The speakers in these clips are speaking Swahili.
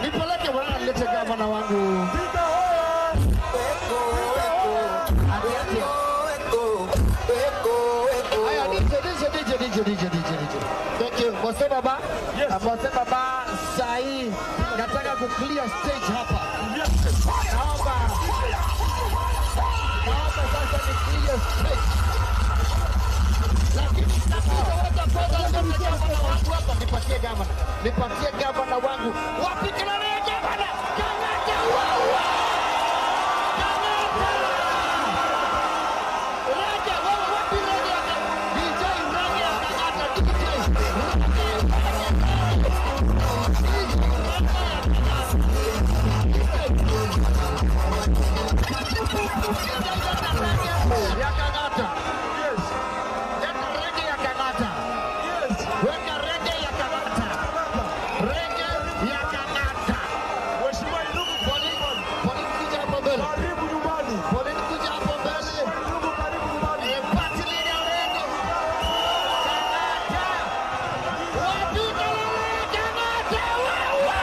Nipeleke bwana nilete gavana wangu. Haya DJ. Thank you. Mose baba. Yes. Mose baba sahi nataka ku clear stage hapa. Yes. Naomba sasa ni clear stage. Nipatie gavana wangu. Wapi kelele ya gavana? Kangata wewe. Raja wewe wapi Raja? DJ Raja Kangata DJ. Ya Kangata. Yes. Weka reggae ya Kangata. Yes. Weka reggae ya Kangata. Reggae ya Kangata. Mheshimiwa ndugu polisi kuja hapo mbele. Karibu nyumbani. Polisi kuja hapo mbele. Ndugu karibu nyumbani. Party leader reggae. Kangata. Watu kelele Kangata wewe.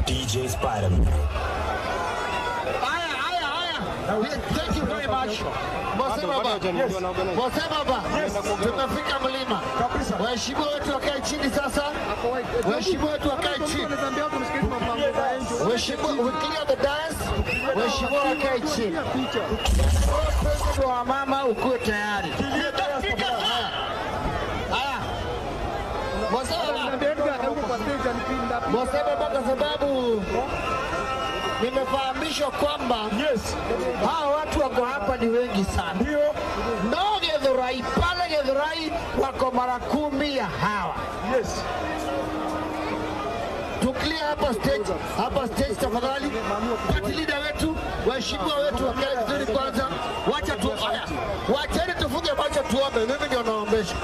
DJ Spider-Man. Thank you very much. Mose baba. Tumefika mlima. Waheshimiwa wetu wakae chini sasa. Waheshimiwa wetu wakae chini. Waheshimiwa, we clear the dance. Waheshimiwa wakae chini. President wa mama ukuwe tayari. Haya. Mose baba kwa sababu nimefahamishwa kwamba hawa watu wako hapa ni wengi sana. No Githurai, pale Githurai wako mara 10 ya hawa. Yes. Tuklia hapa stage tafadhali. Party leader wetu, waheshimiwa wetu wakae vizuri kwanza. Wacheni tufunge macho tuombe. Mimi ndio naombesha.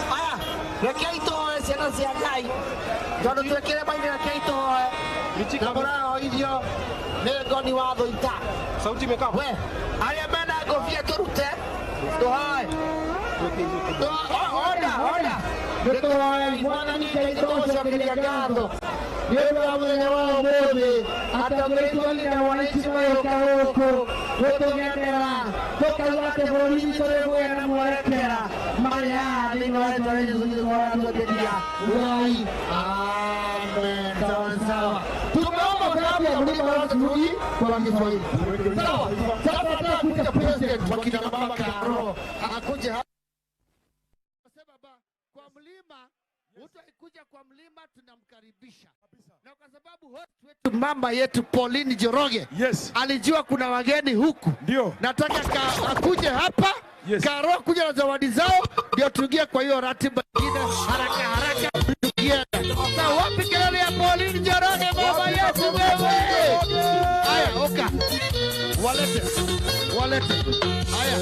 Haya, rekei toa sana siagai. Tondu twekire mainira keito na murao irio nego ni watho ita. Sauti imekaa. We, aria mena ngofia turute. Tuhoe. Oda. Tuhoe mwana ni keito cokeria ngatho. Ndio wa muthenya wa umuthi atongoria na wananchi mayoka huku gutugendera tukauga ati bururi witu ni mwega mwerekera maria thini wa rĩtwa rĩa Jesũ Kristo waratuteithia Ngai. Amen. Sawa. Tumeomba klabu ya Mlima wa Kisumu kwa Kiswahili. Sawa. Sasa tunakuja president wa kina mama Karo akuje hapa. Sema kwa mlima mtu akikuja kwa mlima tunamkaribisha. Na kwa sababu host wetu mama yetu Pauline Njoroge alijua kuna wageni huku. Ndio. Nataka akuje hapa. Karo kuja na zawadi zao ndio tuingie kwa hiyo ratiba nyingine haraka tukienda. Na wapi kelele ya Pauline Njoroge mama yetu wewe? Haya, oka. Walete. Haya.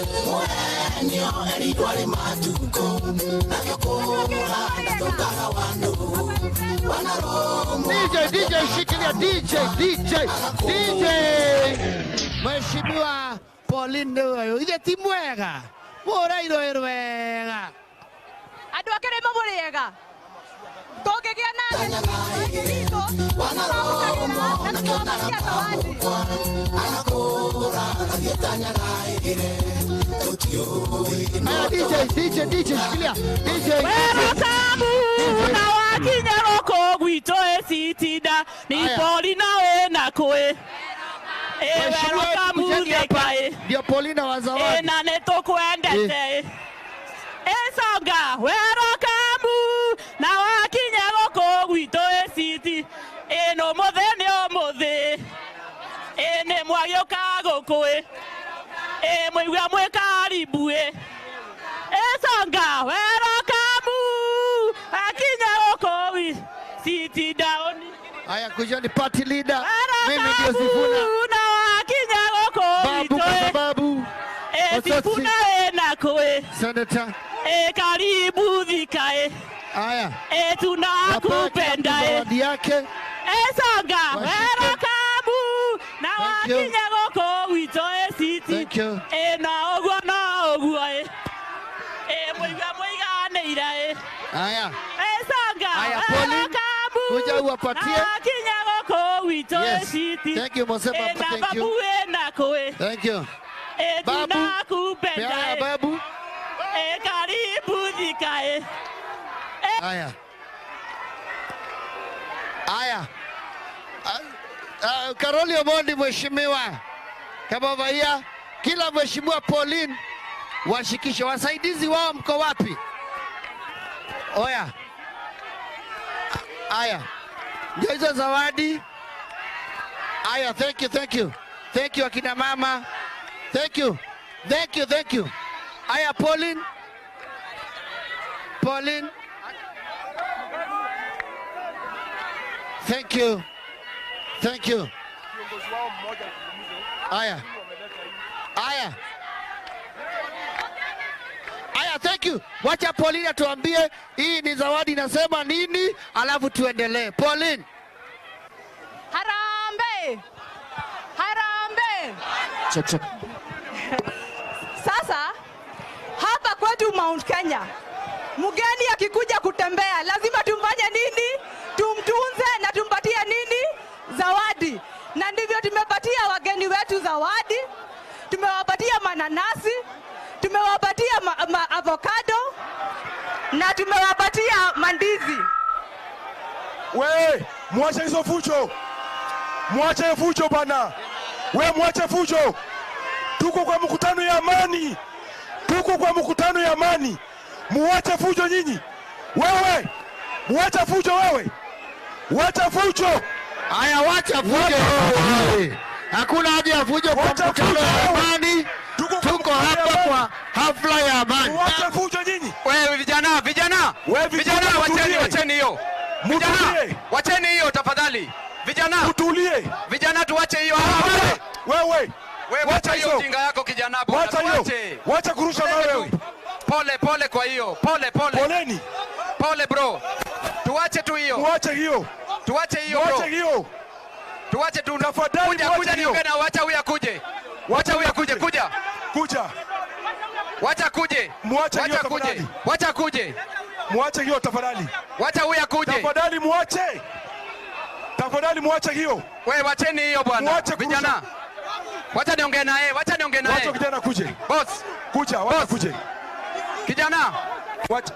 DJ shikilia DJ. Mheshimiwa Pauline wewe, ile timu wega. Bora ilo wega. Andu akere mamuriega. Togegia na DJ shikilia. Na wakinya goko gwito esitida ni Pauline we na kwe. Ndio Pauline wa zawadi. Na netukwendete. Esonga welcome na wakinya goko gwito esiti. No mutheni omuthi. Ne mwagioka gokwe. Mwigua mwekaribue. Esonga welcome akinya goko siti down. Haya kujani party leader. Mimi ndio Sifuna. Babu kwa sababu. Sifuna na koe. Senator. Karibu dhikae. Haya. Tunakupenda. Zawadi yake. Songa welcome na wakinya goko wito city. Thank you. Na ogwo Mwiga neira. Haya. Songa. Haya Pauline. Kuja uwapatie. Yes. Thank you Mose Baba. Thank you. Thank you. Babu. Pea babu. Karibu dhikae. Haya. Karoli Omondi mheshimiwa. Kama vaia kila mheshimiwa Pauline washikishe wasaidizi wao mko wapi? Oya. Haya. Ndio hizo zawadi. Haya, thank you. Thank you akina mama. Thank you. Haya Pauline. Thank you. Haya, thank you. Wacha Pauline atuambie hii ni zawadi inasema nini, alafu tuendelee. Pauline. Harambe. Check. Sasa hapa kwetu Mount Kenya, mgeni akikuja kutembea lazima tumfanye nini? Tumtunze na tumpatie nini? Zawadi. Na ndivyo tumepatia wageni wetu zawadi. Tumewapatia mananasi, tumewapatia avocado na tumewapatia mandizi. We, mwache hizo fujo. Mwache fujo bana. We mwache fujo. Tuko kwa mkutano ya amani. Muache fujo nyinyi. Wewe. Muache fujo wewe. Wacha fujo. Haya wacha fujo. Hakuna haja ya fujo kwa mkutano wa amani. Tuko hapa kwa hafla ya amani. Wacha fujo nyinyi. Wewe vijana. Wewe vijana wacheni hiyo. Wacheni hiyo tafadhali. Vijana. Utulie. Vijana tuache hiyo. Wewe wacha hiyo ujinga yako kijana hapo. Wacha kurusha mawe wewe. Pole kwa hiyo. Pole. Poleni. Pole bro. Tuache tuache tu hiyo. Muache hiyo. Tuache hiyo bro. Muache hiyo. Tuache tu. Tafadhali Kuja niongee na wacha huyu akuje. Wacha huyu akuje, kuja. Kuja. Wacha kuje. Muache hiyo tafadhali. Wacha kuje. Muache hiyo tafadhali. Wacha huyu akuje. Tafadhali muache. Tafadhali muache hiyo. Wewe wacheni hiyo bwana. Vijana. Wacha niongee naye, wacha niongee naye. Wacha kijana kuje. Boss. Kuja, wacha kuje. Kijana. Wacha.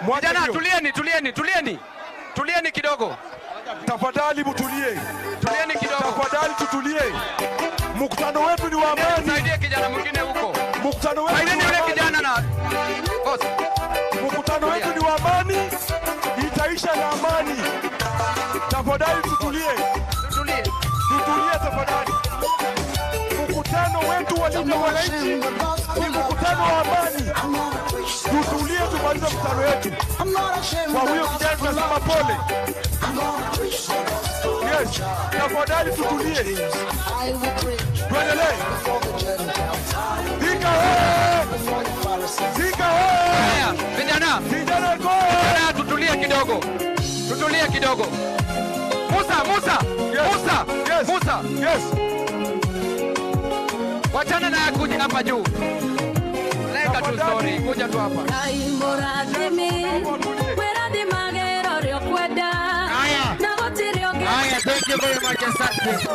Muache kijana, hiyo. Tulieni kidogo. Tafadhali mtulie. Tulieni kidogo. Tafadhali tutulie. Mkutano wetu ni wa amani. Nisaidie kijana mwingine huko. Mkutano wetu ni yule kijana na boss. Mkutano wetu ni wa amani. Itaisha na amani. Tafadhali tutulie. Tutulie tafadhali. Mkutano wetu wa wananchi ni mkutano wa amani. Tutulie tumalize mkutano wetu. Kwa huyo kijana tunasema pole. Yes, tafadhali tutulie. Tuendelee. Zika Haya, vijana. Vijana tutulie kidogo. Musa. Yes. Musa. Yes. Wachana na kuja hapa juu. Lenga tu story, kuja tu hapa. Haya, thank you very much, asante.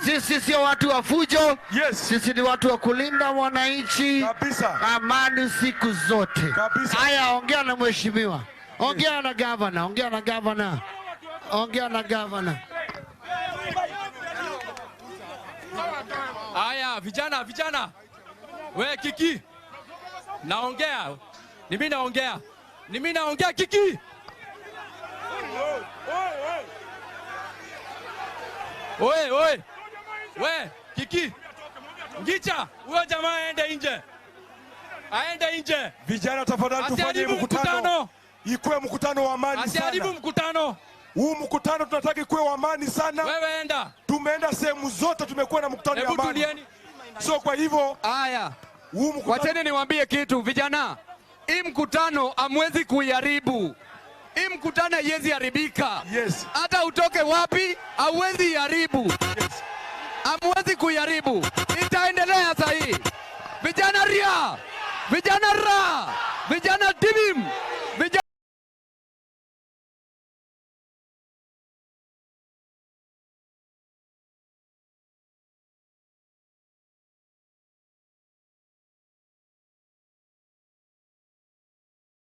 Sisi sio watu wa fujo. Yes. Sisi ni watu wa kulinda wananchi. Kabisa. Amani siku zote. Kabisa. Haya, ongea na mheshimiwa. Ongea na gavana. Haya, vijana. We Kiki. Naongea. Ni mimi naongea Kiki. Oi. We Kiki. Ngicha, huyo jamaa aende nje. Vijana tafadhali tufanye mkutano. Ikuwe mkutano wa amani sana. Asiharibu mkutano. Huu mkutano tunataka ikuwe wa amani sana. Wewe enda. Tumeenda sehemu zote tumekuwa na mkutano wa amani. Tulieni. So kwa hivyo haya. Wacheni niwaambie kitu vijana. Hii mkutano amwezi kuiharibu. Hii mkutano haiwezi haribika. Yes. Hata utoke wapi, hauwezi haribu. Yes. Amwezi kuiharibu. Itaendelea sahi. Vijana ria. Vijana ra. Vijana dibim.